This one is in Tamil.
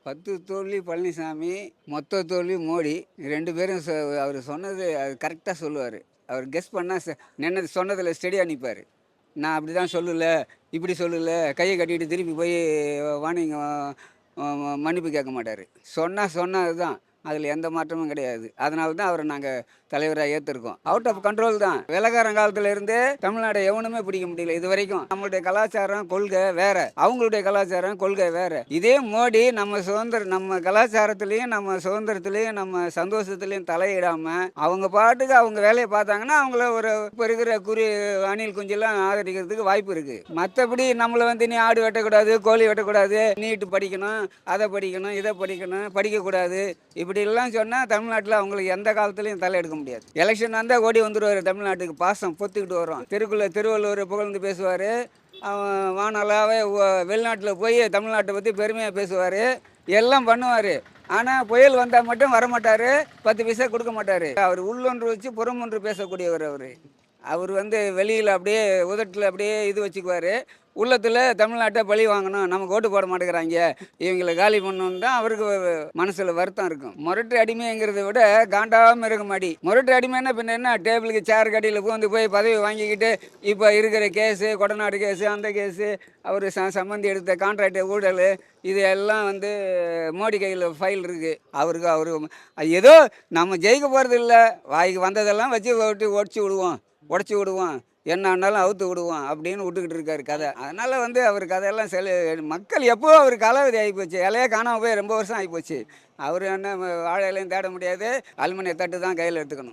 10 தோல்வி பழனிசாமி, மொத்த தோல்வி மோடி. 2 பேரும் அவரு சொன்னது அது கரெக்ட்டா சொல்லுவாரு. அவர் கெஸ் பண்ணா நின்னது சொன்னதில ஸ்டெடியா நிப்பாரு. நான் அப்படிதான் சொல்லல, இப்படி சொல்லல, கைய கட்டிட்டு திருப்பி போய் வார்னிங் மன்னிப்பு கேட்க மாட்டாரு. சொன்னது தான். அதில எந்த மாற்றமும் கிடையாது. அதனால தான் அவர நாங்க தலைவரா ஏத்துருக்கோம். அவுட் ஆஃப் கண்ட்ரோல் தான். வெள்ளைக்காரன் காலத்துல இருந்தே தமிழ்நாட எவனுமே பிடிக்க முடியல இதுவரைக்கும். நம்மளுடைய கலாச்சாரம், கொள்கை வேற. அவங்களுடைய கலாச்சாரம், கொள்கை வேற. இதே மோடி நம்ம கலாச்சாரத்திலயும், நம்ம சுதந்திரத்திலயும், நம்ம சந்தோஷத்திலயும் தலையிடாம, அவங்க பாட்டுக்கு அவங்க வேலைய பார்த்தாங்கன்னா, அவங்கள இப்ப இருக்கிற அணில் குஞ்செல்லாம் ஆதரிக்கிறதுக்கு வாய்ப்பு இருக்கு. மத்தபடி நம்மள நீ ஆடு வெட்டக்கூடாது, கோழி வெட்டக்கூடாது, நீட்டு படிக்கணும், அதை படிக்கணும், இதை படிக்கணும், படிக்கக்கூடாது, இப்படிலாம் சொன்னால் தமிழ்நாட்டில் அவங்களுக்கு எந்த காலத்துலையும் தலை எடுக்க முடியாது. எலெக்ஷன் வந்தால் ஓடி வந்துடுவார். தமிழ்நாட்டுக்கு பாசம் பொத்துக்கிட்டு வரும். திருவள்ளுவர் புகழ்ந்து பேசுவார். அவன் வானலாவே வெளிநாட்டில் போய் தமிழ்நாட்டை பற்றி பெருமையாக பேசுவார். எல்லாம் பண்ணுவார். ஆனால் புயல் வந்தால் மட்டும் வரமாட்டார். 10 பைசா கொடுக்க மாட்டார். அவர் உள்ளொன்று வச்சு புறமொன்று பேசக்கூடியவர். அவர் வெளியில் அப்படியே உதட்டில் அப்படியே இது வச்சுக்குவார். உள்ளத்தில் தமிழ்நாட்டை பழி வாங்கணும், நமக்கு ஓட்டு போட மாட்டேங்கிறாங்க, இவங்களை காலி பண்ணணுன்னு தான் அவருக்கு மனசில் வருத்தம் இருக்கும். முரட்டு அடிமைங்கிறத விட காண்டாமல் இருக்க மாடி. முரட்டு அடிமைன்னா பின்ன என்ன, டேபிளுக்கு சேர் கடியில் போய் பதவி வாங்கிக்கிட்டு இப்போ இருக்கிற கேஸு, கொடநாடு கேஸு, அந்த கேஸு, அவர் சம்மந்தி எடுத்த கான்ட்ராக்ட் ஊழல், இது எல்லாம் மோடி கையில் ஃபைல் இருக்குது. அவரு ஏதோ நம்ம ஜெயிக்க போகிறது இல்லை, வாய்க்கு வந்ததெல்லாம் வச்சு உடச்சி விடுவோம், என்ன ஆனாலும் அவுத்து விடுவோம் அப்படின்னு விட்டுக்கிட்டு இருக்காரு கதை. அதனால் அவர் கதையெல்லாம் மக்கள் எப்போ அவர் காலாவதி ஆகிப்போச்சு. இலையே காணாமல் போய் ரொம்ப வருஷம் ஆகிப்போச்சு. அவர் என்ன வாழை இலையும் தேட முடியாது, அலுமினிய தட்டு தான் கையில் எடுத்துக்கணும்.